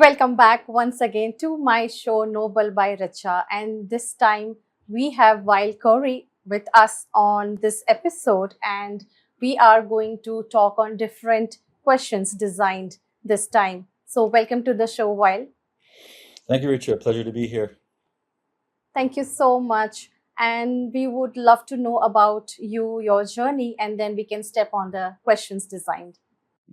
Welcome back once again to my show Noble by Richa, and this time we have Wael Khoury with us on this episode, and we are going to talk on different questions designed this time. So, welcome to the show, Wael. Thank you, Richa. Pleasure to be here. Thank you so much, and we would love to know about you, your journey, and then we can step on the questions designed.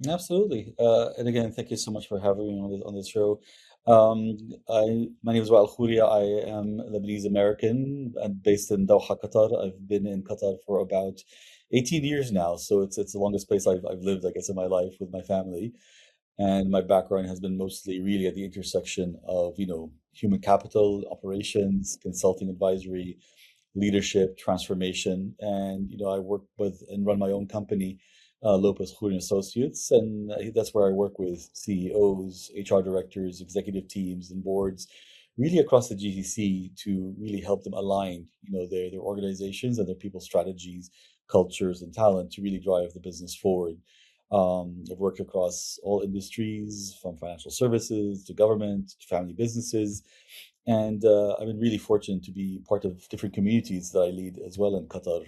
Absolutely. And again, thank you so much for having me on this show. Um, my name is Wael Khoury. I am Lebanese American and based in Doha, Qatar. I've been in Qatar for about 18 years now, so it's the longest place I've lived, I guess, in my life with my family. And my background has been mostly really at the intersection of, human capital, operations, consulting, advisory, leadership, transformation. And, I work with and run my own company, Lopez Khoury Associates. And that's where I work with CEOs, HR directors, executive teams, and boards, really across the GCC to really help them align, their organizations and their people strategies, cultures, and talent to really drive the business forward. I've worked across all industries, from financial services to government to family businesses. And I've been really fortunate to be part of different communities that I lead as well in Qatar,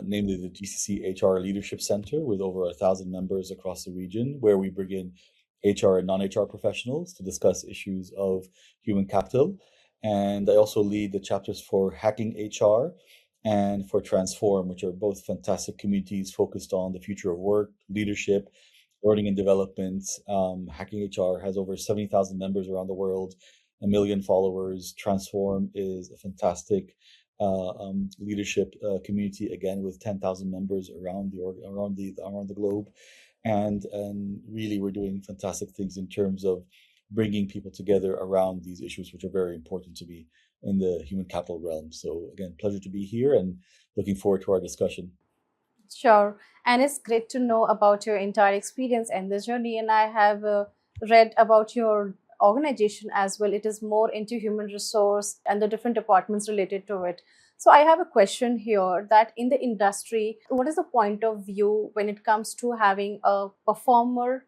namely the GCC HR Leadership Center with over 1,000 members across the region, where we bring in HR and non-HR professionals to discuss issues of human capital. And I also lead the chapters for Hacking HR and for Transform, which are both fantastic communities focused on the future of work, leadership, learning and development. Hacking HR has over 70,000 members around the world, a million followers. Transform is a fantastic leadership community, again with 10,000 members around the globe, and really we're doing fantastic things in terms of bringing people together around these issues, which are very important to me in the human capital realm. So again, pleasure to be here and looking forward to our discussion. Sure. And it's great to know about your entire experience and the journey. And I have read about your organization as well. It is more into human resource and the different departments related to it. So I have a question here that in the industry, what is the point of view when it comes to having a performer?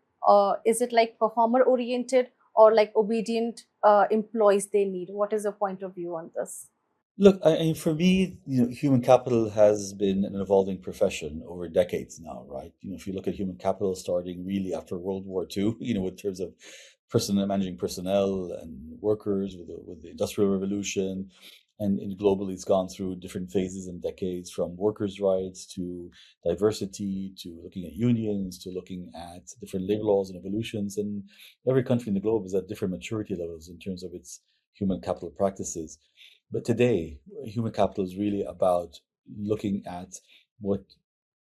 Is it like performer oriented or like obedient employees they need? What is your point of view on this? Look, for me, human capital has been an evolving profession over decades now, right? If you look at human capital starting really after World War II, in terms of managing personnel and workers with the Industrial Revolution, and globally it's gone through different phases and decades, from workers' rights to diversity to looking at unions to looking at different labor laws and evolutions. And every country in the globe is at different maturity levels in terms of its human capital practices. But today, human capital is really about looking at what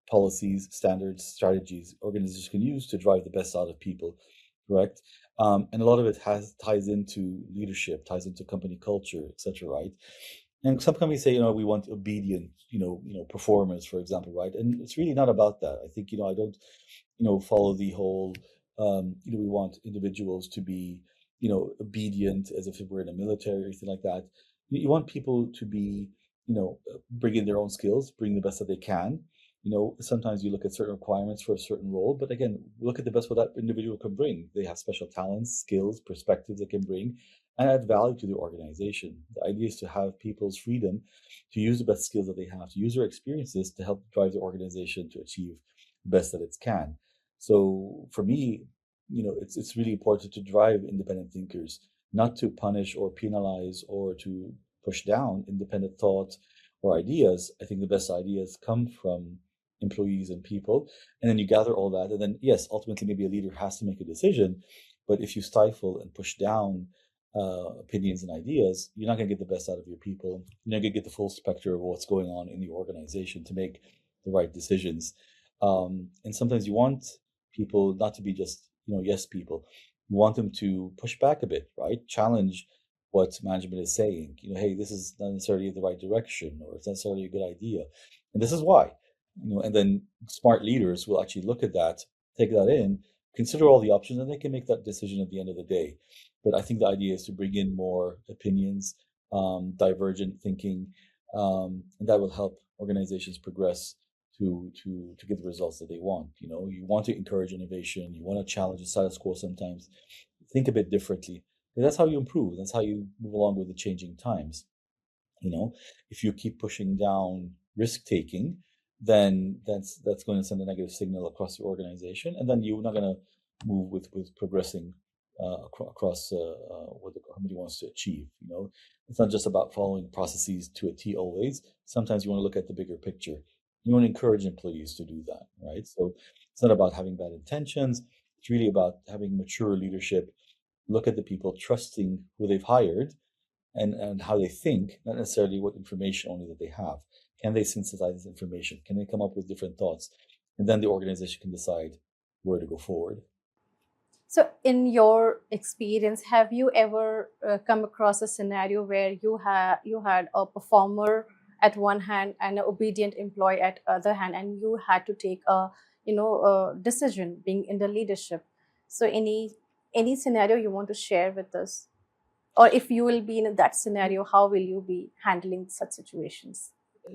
policies, standards, strategies organizations can use to drive the best out of people, correct? And a lot of it ties into leadership, ties into company culture, etc., right? And some companies say, we want obedient, performers, for example, right? And it's really not about that. I think, I don't, follow the whole, we want individuals to be, obedient as if we're in the military or anything like that. You want people to be, bring in their own skills, bring the best that they can. Sometimes you look at certain requirements for a certain role, but again, look at the best what that individual can bring. They have special talents, skills, perspectives they can bring and add value to the organization. The idea is to have people's freedom to use the best skills that they have, to use their experiences to help drive the organization to achieve the best that it can. So for me, it's really important to drive independent thinkers, not to punish or penalize or to push down independent thought or ideas. I think the best ideas come from employees and people. And then you gather all that. And then, yes, ultimately, maybe a leader has to make a decision. But if you stifle and push down opinions and ideas, you're not going to get the best out of your people. You're not going to get the full spectrum of what's going on in the organization to make the right decisions. And sometimes you want people not to be just, yes people. You want them to push back a bit, right? Challenge what management is saying. Hey, this is not necessarily the right direction, or it's not necessarily a good idea, and this is why. And then smart leaders will actually look at that, take that in, consider all the options, and they can make that decision at the end of the day. But I think the idea is to bring in more opinions, divergent thinking, and that will help organizations progress to get the results that they want. You want to encourage innovation. You want to challenge the status quo sometimes. think a bit differently. And that's how you improve. That's how you move along with the changing times. You know, if you keep pushing down risk taking, then that's going to send a negative signal across your organization, and then you're not going to move with progressing across what the company wants to achieve. You know, it's not just about following processes to a T always. Sometimes you want to look at the bigger picture. You want to encourage employees to do that, right? So it's not about having bad intentions. It's really about having mature leadership, look at the people, trusting who they've hired, and how they think, not necessarily what information only that they have. Can they synthesize this information? Can they come up with different thoughts? And then the organization can decide where to go forward. So, in your experience, have you ever come across a scenario where you had a performer at one hand and an obedient employee at other hand, and you had to take a a decision being in the leadership? So, any scenario you want to share with us, or if you will be in that scenario, how will you be handling such situations?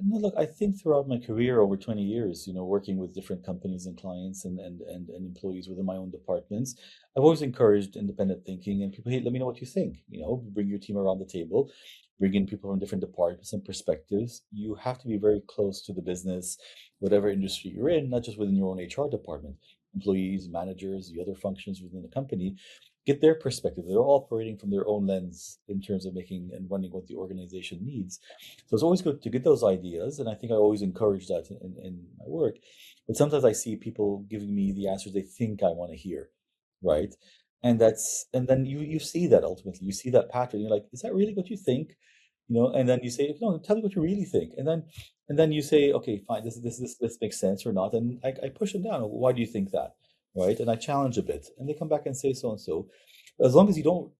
No, look, I think throughout my career over 20 years, working with different companies and clients and employees within my own departments, I've always encouraged independent thinking and people, hey, let me know what you think. Bring your team around the table, bring in people from different departments and perspectives. You have to be very close to the business, whatever industry you're in, not just within your own HR department. Employees, managers, the other functions within the company, get their perspective. They're all operating from their own lens in terms of making and running what the organization needs. So it's always good to get those ideas, and I think I always encourage that in my work. But sometimes I see people giving me the answers they think I want to hear, right? And then you see that ultimately, you see that pattern. You're like, is that really what you think? And then you say, no, tell me what you really think. And then you say, okay, fine, this makes sense or not. And I push them down. Why do you think that? Right? And I challenge a bit, and they come back and say so and so. As long as you don't,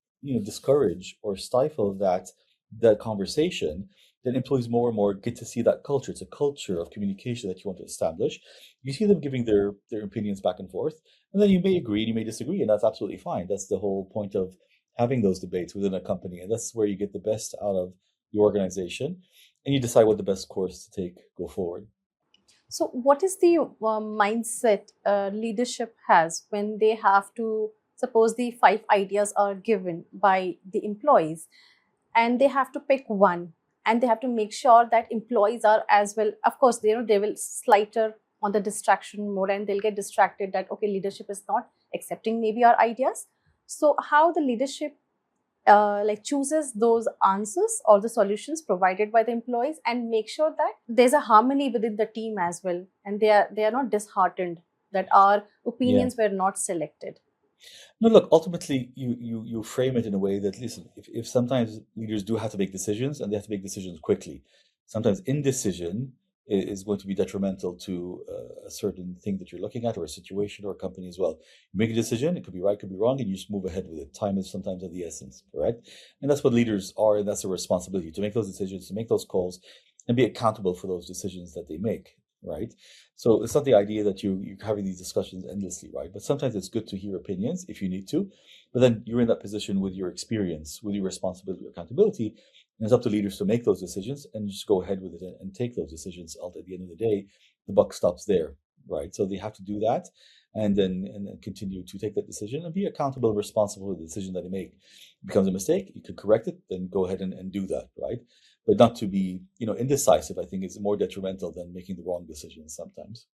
discourage or stifle that conversation, then employees more and more get to see that culture. It's a culture of communication that you want to establish. You see them giving their opinions back and forth, and then you may agree and you may disagree, and that's absolutely fine. That's the whole point of having those debates within a company, and that's where you get the best out of the organization, and you decide what the best course to take go forward. So, what is the mindset leadership has when they have to suppose the five ideas are given by the employees, and they have to pick one, and they have to make sure that employees are as well. Of course, they will slighter on the distraction mode, and they'll get distracted that okay, leadership is not accepting maybe our ideas. So, how the leadership like chooses those answers or the solutions provided by the employees and make sure that there's a harmony within the team as well, and they are not disheartened that our Yeah. opinions were not selected. No, look, ultimately, you frame it in a way that, listen, if sometimes leaders do have to make decisions and they have to make decisions quickly, sometimes indecision is going to be detrimental to a certain thing that you're looking at or a situation or a company as well. You make a decision, it could be right, could be wrong, and you just move ahead with it. Time is sometimes of the essence, correct? And that's what leaders are, and that's a responsibility to make those decisions, to make those calls, and be accountable for those decisions that they make, right? So it's not the idea that you're having these discussions endlessly, right? But sometimes it's good to hear opinions if you need to. But then you're in that position with your experience, with your responsibility, your accountability, and it's up to leaders to make those decisions and just go ahead with it and take those decisions. At the end of the day, the buck stops there, right? So they have to do that, and then continue to take that decision and be accountable and responsible for the decision that they make. It becomes a mistake, you could correct it, then go ahead and do that, right? But not to be, indecisive, I think is more detrimental than making the wrong decisions sometimes.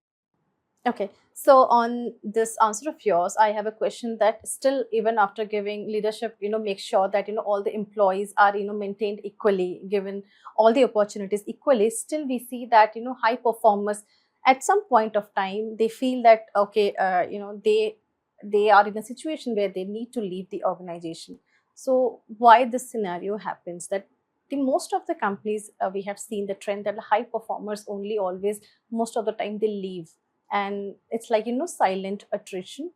Okay, so on this answer of yours, I have a question that still, even after giving leadership, make sure that all the employees are maintained equally, given all the opportunities equally. Still, we see that high performers at some point of time they feel that okay, they are in a situation where they need to leave the organization. So why this scenario happens that the most of the companies we have seen the trend that high performers only always most of the time they leave, and it's like silent attrition.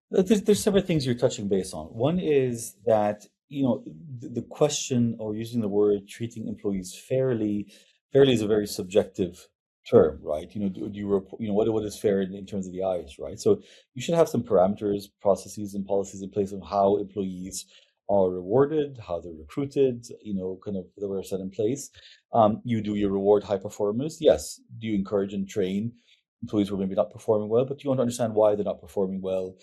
There's several things you're touching base on. One is that, the question or using the word treating employees fairly is a very subjective term, right? Do you report, what is fair in terms of the eyes, right? So you should have some parameters, processes, and policies in place of how employees are rewarded, how they're recruited, kind of that are set in place. Do you reward high performers? Yes. Do you encourage and train employees who are maybe not performing well? But you want to understand why they're not performing well,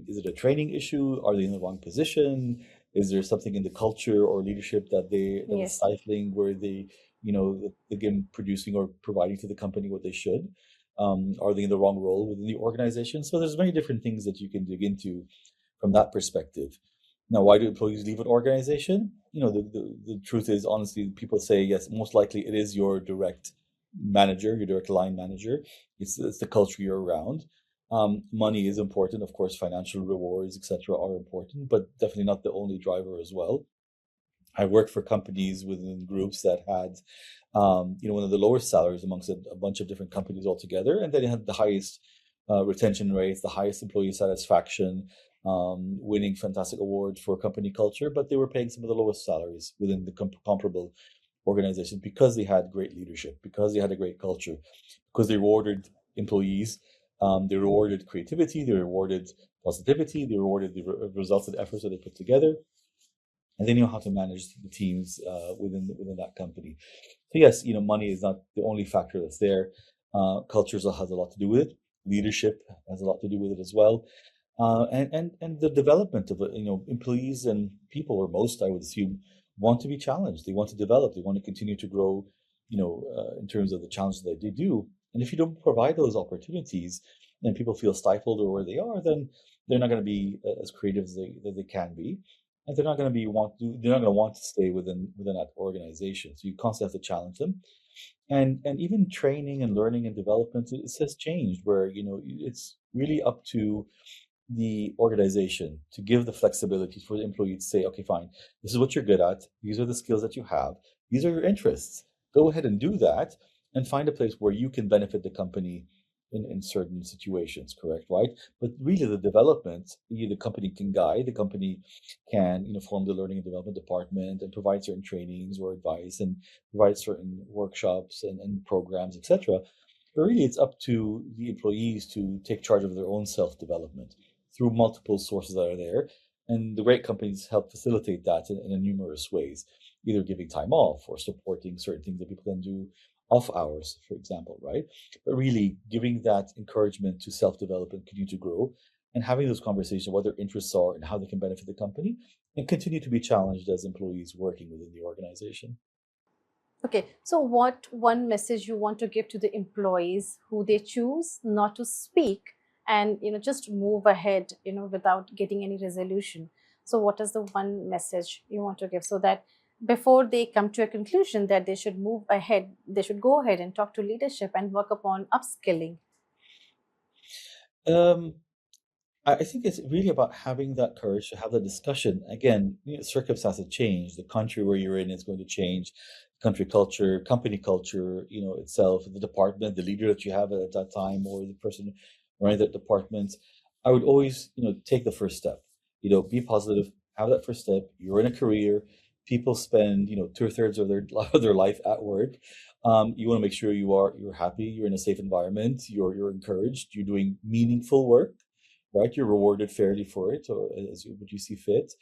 Is it a training issue? Are they in the wrong position? Is there something in the culture or leadership that is Yes. stifling where they, again, producing or providing to the company what they should? Are they in the wrong role within the organization? So there's many different things that you can dig into from that perspective. Now, why do employees leave an organization? The truth is, honestly, people say, yes, most likely it is your direct manager, your direct line manager. It's the culture you're around. Money is important, of course, financial rewards, etc., are important, but definitely not the only driver as well. I worked for companies within groups that had, one of the lowest salaries amongst a bunch of different companies altogether, and then it had the highest retention rates, the highest employee satisfaction, winning fantastic awards for company culture, but they were paying some of the lowest salaries within the comparable organizations because they had great leadership, because they had a great culture, because they rewarded employees, they rewarded creativity, they rewarded positivity, they rewarded the results and efforts that they put together, and they know how to manage the teams within that company. So yes, money is not the only factor that's there. Cultures has a lot to do with it. Leadership has a lot to do with it as well, and the development of employees and people, or most, I would assume, want to be challenged. They want to develop. They want to continue to grow. In terms of the challenges that they do. And if you don't provide those opportunities, and people feel stifled or where they are, then they're not going to be as creative as they can be, and they're not going to want to stay within that organization. So you constantly have to challenge them, and even training and learning and development, it has changed where it's really up to the organization to give the flexibility for the employee to say, okay, fine, this is what you're good at, these are the skills that you have, these are your interests, go ahead and do that, and find a place where you can benefit the company in certain situations, correct, right? But really the development, the company can guide, the company can form the learning and development department and provide certain trainings or advice and provide certain workshops and programs, etc. But really it's up to the employees to take charge of their own self-development through multiple sources that are there. And the great companies help facilitate that in numerous ways, either giving time off or supporting certain things that people can do off hours, for example, right? But really giving that encouragement to self-develop and continue to grow, and having those conversations, what their interests are and how they can benefit the company, and continue to be challenged as employees working within the organization. Okay, so what one message you want to give to the employees who they choose not to speak and just move ahead without getting any resolution? So what is the one message you want to give so that before they come to a conclusion that they should move ahead, they should go ahead and talk to leadership and work upon upskilling? Um, I think it's really about having that courage to have that discussion. Again, circumstances change. The country where you're in is going to change. Country culture, company culture, itself, the department, the leader that you have at that time, or the person running that department. I would always, take the first step. Be positive. Have that first step. You're in a career. People spend, two-thirds of their of their life at work. You want to make sure you're happy. You're in a safe environment. You're encouraged. You're doing meaningful work, right? You're rewarded fairly for it, or as what you see fit.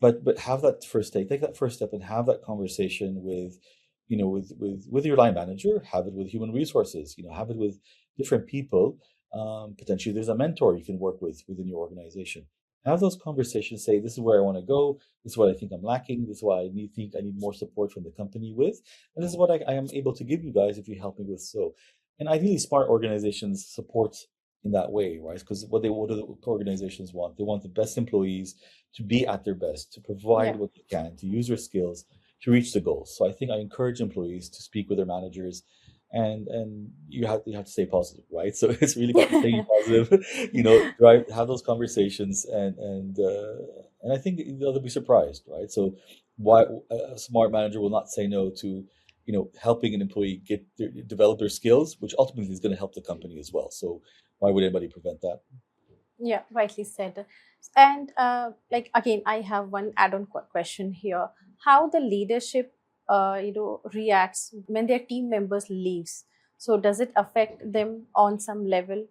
But have that first take that first step, and have that conversation with, with your line manager. Have it with human resources. Have it with different people. Potentially, there's a mentor you can work with within your organization. Have those conversations. Say, this is where I want to go. This is what I think I'm lacking. This is what think I need more support from the company with, and this is what I am able to give you guys if you help me with so. And ideally, smart organizations support in that way, right? Because what do the organizations want? They want the best employees to be at their best, to provide Yeah. what they can, to use their skills to reach the goals. So I think I encourage employees to speak with their managers, and you have to stay positive, right? So it's really about staying positive, drive, have those conversations, and I think they'll be surprised, right? So why a smart manager will not say no to helping an employee develop their skills, which ultimately is going to help the company as well. So why would anybody prevent that? Yeah, rightly said. And like again, I have one add-on question here: how the leadership, reacts when their team members leaves. So does it affect them on some level?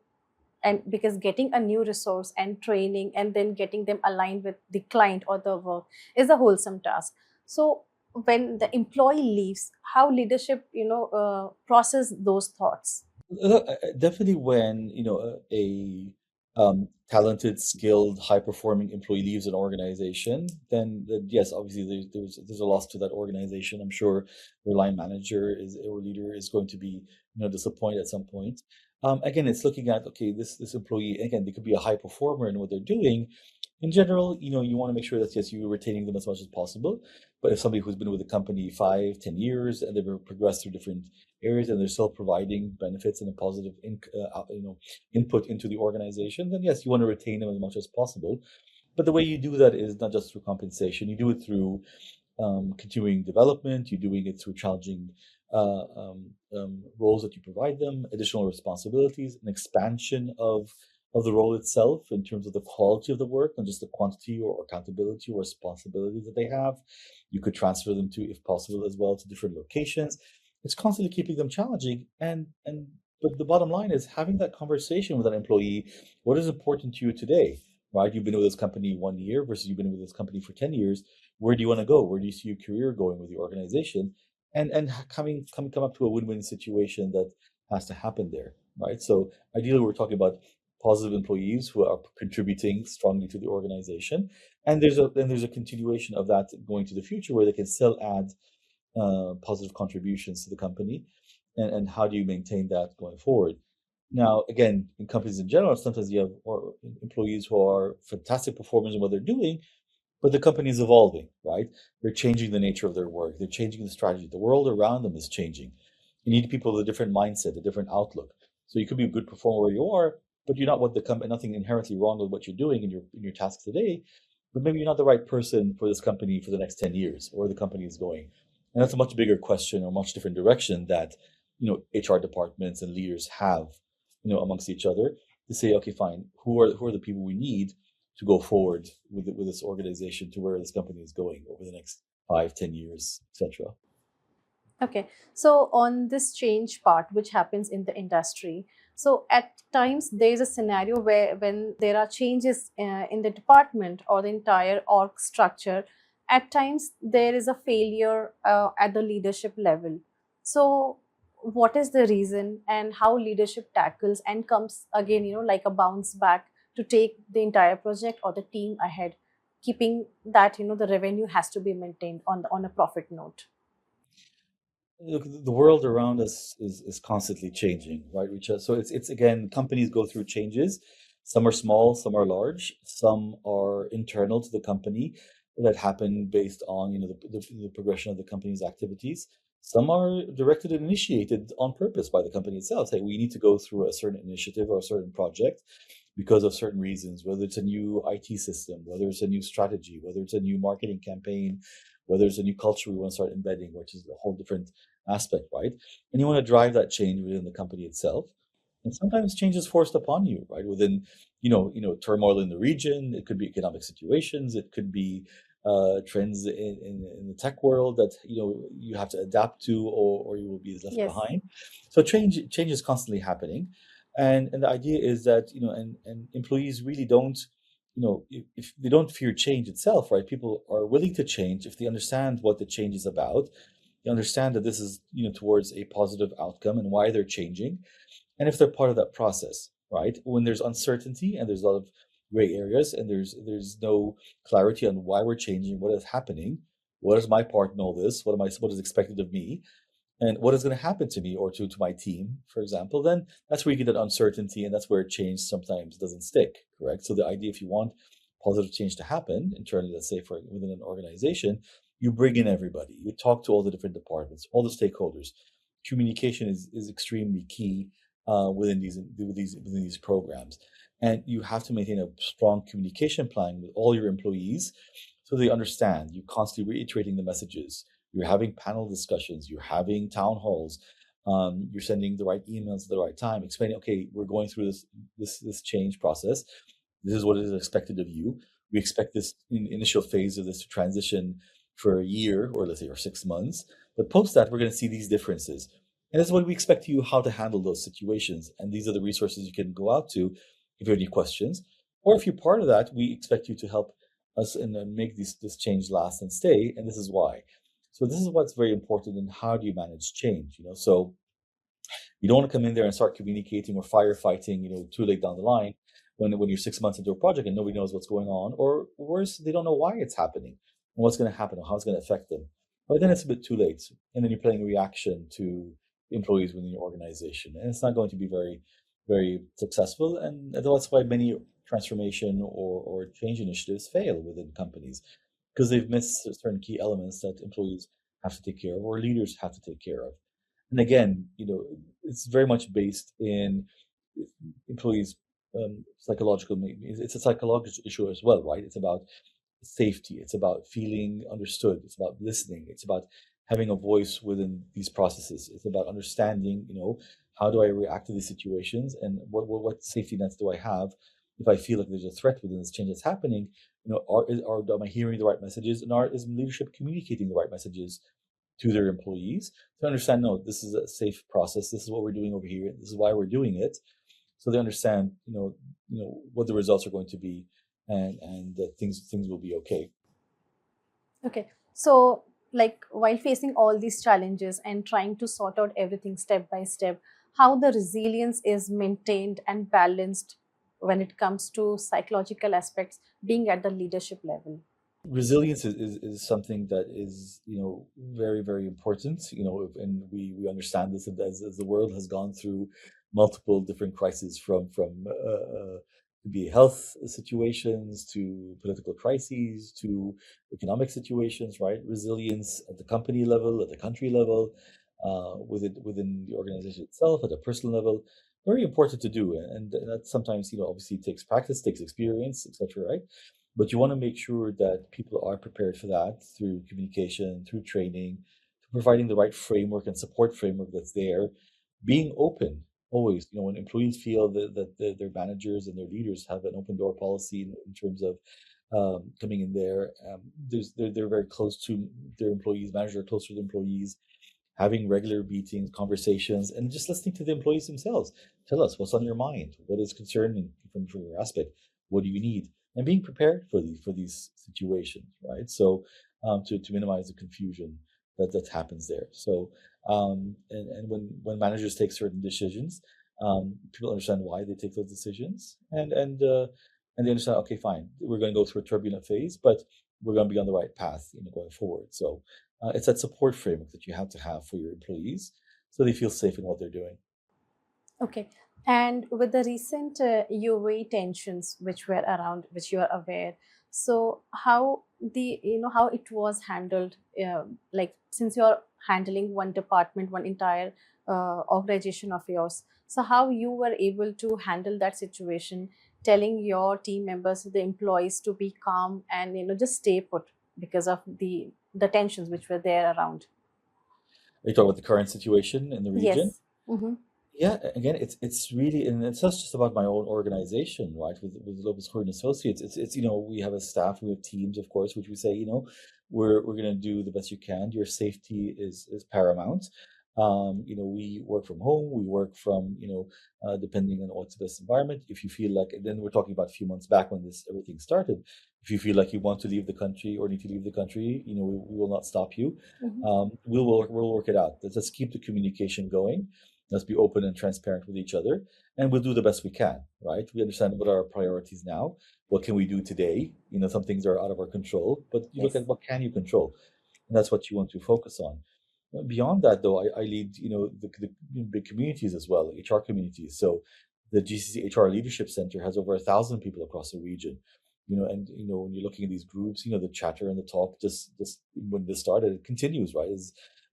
And because getting a new resource and training and then getting them aligned with the client or the work is a wholesome task. So when the employee leaves, how leadership, process those thoughts? Definitely when a talented, skilled, high-performing employee leaves an organization, then yes, obviously there's a loss to that organization. I'm sure their line manager is or leader is going to be disappointed at some point. Again, it's looking at, okay, this employee, again, they could be a high performer in what they're doing. In general, you want to make sure that yes, you're retaining them as much as possible. But if somebody who's been with the company 5, 10 years and they've progressed through different areas and they're still providing benefits and a positive input into the organization, then yes, you want to retain them as much as possible. But the way you do that is not just through compensation. You do it through continuing development. You're doing it through challenging roles that you provide them, additional responsibilities, an expansion of the role itself in terms of the quality of the work, not just the quantity or accountability or responsibilities that they have. You could transfer them to, if possible, as well to different locations. It's constantly keeping them challenging, and but the bottom line is having that conversation with an employee. What is important to you today? Right? You've been with this company 1 year versus you've been with this company for 10 years. Where do you want to go? Where do you see your career going with the organization? And come up to a win-win situation that has to happen there, right? So ideally, we're talking about positive employees who are contributing strongly to the organization, and there's a continuation of that going to the future where they can still add positive contributions to the company, and how do you maintain that going forward? Now, again, in companies in general, sometimes you have employees who are fantastic performers in what they're doing, but the company is evolving, right? They're changing the nature of their work. They're changing the strategy. The world around them is changing. You need people with a different mindset, a different outlook. So you could be a good performer where you are, but you're not what the company. Nothing inherently wrong with what you're doing in your task today. But maybe you're not the right person for this company for the next 10 years, or the company is going. And that's a much bigger question or much different direction that HR departments and leaders have amongst each other to say, okay, fine, who are the people we need to go forward with this organization to where this company is going over the next 5, 10 years, etc. Okay, so on this change part, which happens in the industry, so at times there is a scenario where when there are changes in the department or the entire org structure, at times there is a failure at the leadership level. So, what is the reason and how leadership tackles and comes again, like a bounce back to take the entire project or the team ahead, keeping that the revenue has to be maintained on a profit note. Look, the world around us is constantly changing, right, Richa? So it's again, companies go through changes. Some are small, some are large, some are internal to the company that happen based on the progression of the company's activities. Some are directed and initiated on purpose by the company itself. Say we need to go through a certain initiative or a certain project because of certain reasons, whether it's a new IT system, whether it's a new strategy, whether it's a new marketing campaign, whether it's a new culture we want to start embedding, which is a whole different aspect, right? And you want to drive that change within the company itself. And sometimes change is forced upon you, right? Within, turmoil in the region. It could be economic situations. It could be trends in the tech world that you have to adapt to, or you will be left Yes. behind. So change is constantly happening, and the idea is that and employees really don't if they don't fear change itself, right? People are willing to change if they understand what the change is about. They understand that this is towards a positive outcome and why they're changing, and if they're part of that process, right? When there's uncertainty and there's a lot of gray areas and there's no clarity on why we're changing, what is happening, what is my part in all this, what is expected of me, and what is going to happen to me or to my team, for example, then that's where you get that uncertainty, and that's where change sometimes doesn't stick, correct? So the idea, if you want positive change to happen internally, let's say for within an organization, you bring in everybody, you talk to all the different departments, all the stakeholders. Communication is extremely key within these programs, and you have to maintain a strong communication plan with all your employees so they understand. You constantly reiterating the messages. You're having panel discussions. You're having town halls. You're sending the right emails at the right time, explaining, okay, we're going through this change process. This is what is expected of you. We expect this initial phase of this to transition for a year, or let's say, or 6 months. But post that, we're going to see these differences. And this is what we expect you how to handle those situations. And these are the resources you can go out to if you have any questions. Or if you're part of that, we expect you to help us and make this change last and stay. And this is why. So this is what's very important. And how do you manage change? So you don't want to come in there and start communicating or firefighting, too late down the line when you're 6 months into a project and nobody knows what's going on, or worse, they don't know why it's happening and what's going to happen or how it's going to affect them. But then it's a bit too late, and then you're playing reaction to employees within your organization, and it's not going to be very successful. And that's why many transformation or change initiatives fail within companies because they've missed certain key elements that employees have to take care of or leaders have to take care of. And again, it's very much based in employees' psychological. It's a psychological issue as well, right? It's about safety. It's about feeling understood. It's about listening. It's about having a voice within these processes. It's about understanding, how do I react to these situations and what safety nets do I have if I feel like there's a threat within this change that's happening. Am I hearing the right messages, and is leadership communicating the right messages to their employees to understand, no, this is a safe process. This is what we're doing over here. This is why we're doing it. So they understand, what the results are going to be, and that things will be okay. Okay. So, like, while facing all these challenges and trying to sort out everything step by step, how the resilience is maintained and balanced when it comes to psychological aspects being at the leadership level? Resilience is something that is very very important, and we understand this as the world has gone through multiple different crises to be health situations to political crises to economic situations, right? Resilience at the company level, at the country level, within the organization itself, at a personal level, very important to do. And that sometimes obviously takes practice, takes experience, etc., right? But you want to make sure that people are prepared for that through communication, through training, providing the right framework and support framework that's there, being open always. When employees feel that their managers and their leaders have an open door policy in terms of coming in there, they're very close to their employees, managers are close to the employees, having regular meetings, conversations, and just listening to the employees themselves. Tell us what's on your mind, what is concerning from your aspect, what do you need, and being prepared for these situations, right? So to minimize the confusion that happens there. So and when managers take certain decisions, people understand why they take those decisions, and they understand, okay, fine, we're going to go through a turbulent phase, but we're going to be on the right path, going forward. So it's that support framework that you have to have for your employees so they feel safe in what they're doing. Okay. And with the recent UAE tensions which were around, which you are aware, so how how it was handled, like since you're handling one department, one entire organization of yours, so how you were able to handle that situation, telling your team members, the employees to be calm and just stay put because of the tensions which were there around. Are you talking about the current situation in the region? Yes. Mm-hmm. Yeah, again, it's really, and it's not just about my own organization, right? With Lopez Khoury Associates, it's we have a staff, we have teams, of course, which we say, we're going to do the best you can. Your safety is paramount. We work from home, we work from depending on what's the best environment. If you feel like, and then we're talking about a few months back when this everything started. If you feel like you want to leave the country or need to leave the country, we will not stop you. Mm-hmm. We'll work it out. Let's keep the communication going. Let's be open and transparent with each other, and we'll do the best we can, right? We understand what are our priorities now. What can we do today? Some things are out of our control, but you look Yes. at what can you control, and that's what you want to focus on. Beyond that, though, I lead, the big communities as well, HR communities. So the GCC HR Leadership Center has over 1,000 people across the region. And when you're looking at these groups, the chatter and the talk just when this started, it continues, right?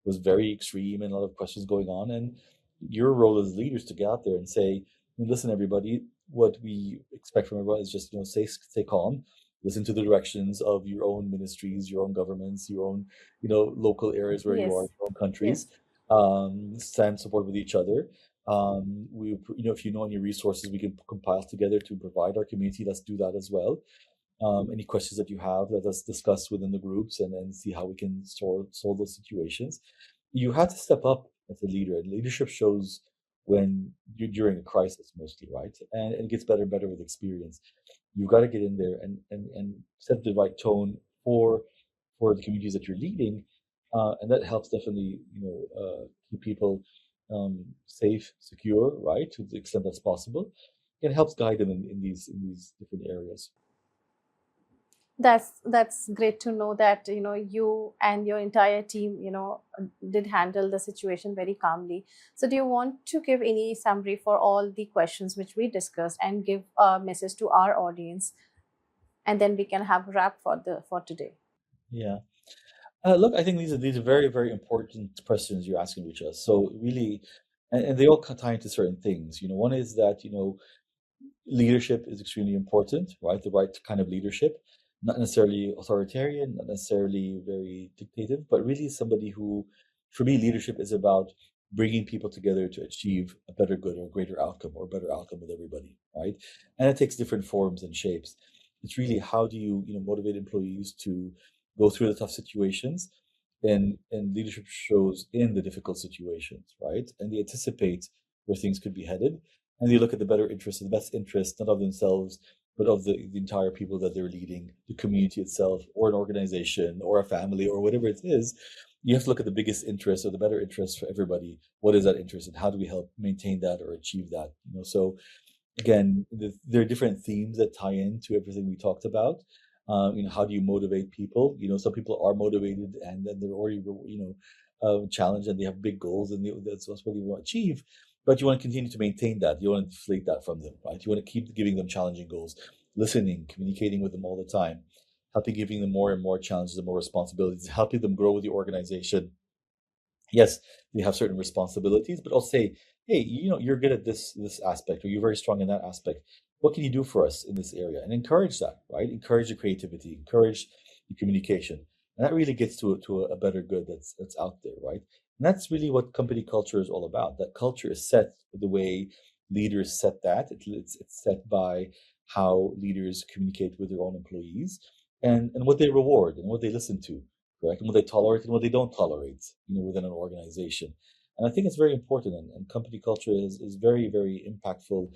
Was very extreme and a lot of questions going on, and your role as leaders to get out there and say, listen, everybody, what we expect from everyone is just, stay calm, listen to the directions of your own ministries, your own governments, your own, local areas where you are, Yes. your own countries, Yes. stand support with each other. If you know any resources we can compile together to provide our community, let's do that as well. Any questions that you have, let us discuss within the groups and see how we can solve those situations. You have to step up as a leader, and leadership shows when you're during a crisis mostly, right? And it gets better and better with experience. You've got to get in there and set the right tone for the communities that you're leading, and that helps definitely keep people safe, secure, right, to the extent that's possible. it helps guide them in these different areas. That's great to know that you and your entire team did handle the situation very calmly. So do you want to give any summary for all the questions which we discussed and give a message to our audience, and then we can have a wrap for today? Yeah. Look, I think these are very, very important questions you're asking, Richa. So really, and they all tie into certain things. One is that, leadership is extremely important, right? The right kind of leadership, not necessarily authoritarian, not necessarily very dictative, but really somebody who, for me, leadership is about bringing people together to achieve a better good or a greater outcome or a better outcome with everybody, right? And it takes different forms and shapes. It's really how do you, motivate employees to go through the tough situations, and leadership shows in the difficult situations, right? And they anticipate where things could be headed, and they look at the better interest, the best interest, not of themselves, but of the entire people that they're leading, the community itself, or an organization, or a family, or whatever it is. You have to look at the biggest interest or the better interest for everybody. What is that interest, and how do we help maintain that or achieve that? So again, there are different themes that tie into everything we talked about. How do you motivate people? Some people are motivated and then they're already, challenged, and they have big goals, and that's what you want to achieve. But you want to continue to maintain that. You want to deflate that from them, right? You want to keep giving them challenging goals, listening, communicating with them all the time, helping giving them more and more challenges and more responsibilities, helping them grow with the organization. Yes, they have certain responsibilities, but I'll say, hey, you're good at this aspect, or you're very strong in that aspect. What can you do for us in this area? And encourage that, right? Encourage the creativity, encourage the communication, and that really gets to a better good that's out there, right? And that's really what company culture is all about. That culture is set the way leaders set that. It's set by how leaders communicate with their own employees, and what they reward and what they listen to, correct? And what they tolerate and what they don't tolerate, within an organization. And I think it's very important, and company culture is very, very impactful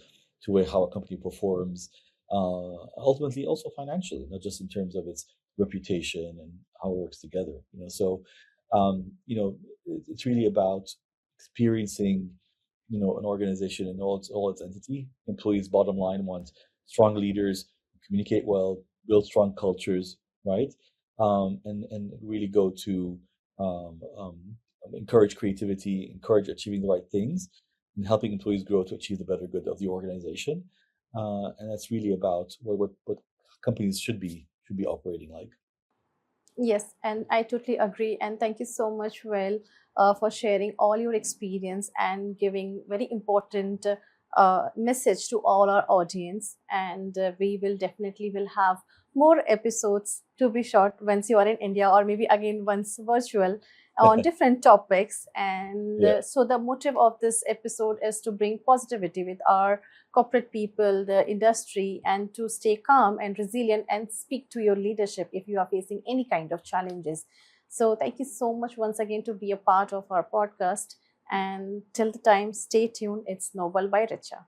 to how a company performs, ultimately also financially, not just in terms of its reputation and how it works together. So it's really about experiencing, an organization and all its entity. Employees, bottom line, want strong leaders, communicate well, build strong cultures, right? And really go to, encourage creativity, encourage achieving the right things, and helping employees grow to achieve the better good of the organization. And that's really about what companies should be operating like. Yes, and I totally agree. And thank you so much, Well, for sharing all your experience and giving very important message to all our audience. And we will definitely will have more episodes to be shot once you are in India, or maybe again once virtual, on different topics. And Yeah. so the motive of this episode is to bring positivity with our corporate people, the industry, and to stay calm and resilient and speak to your leadership if you are facing any kind of challenges. So, thank you so much once again to be a part of our podcast. And till the time, stay tuned. It's Noble by Richa.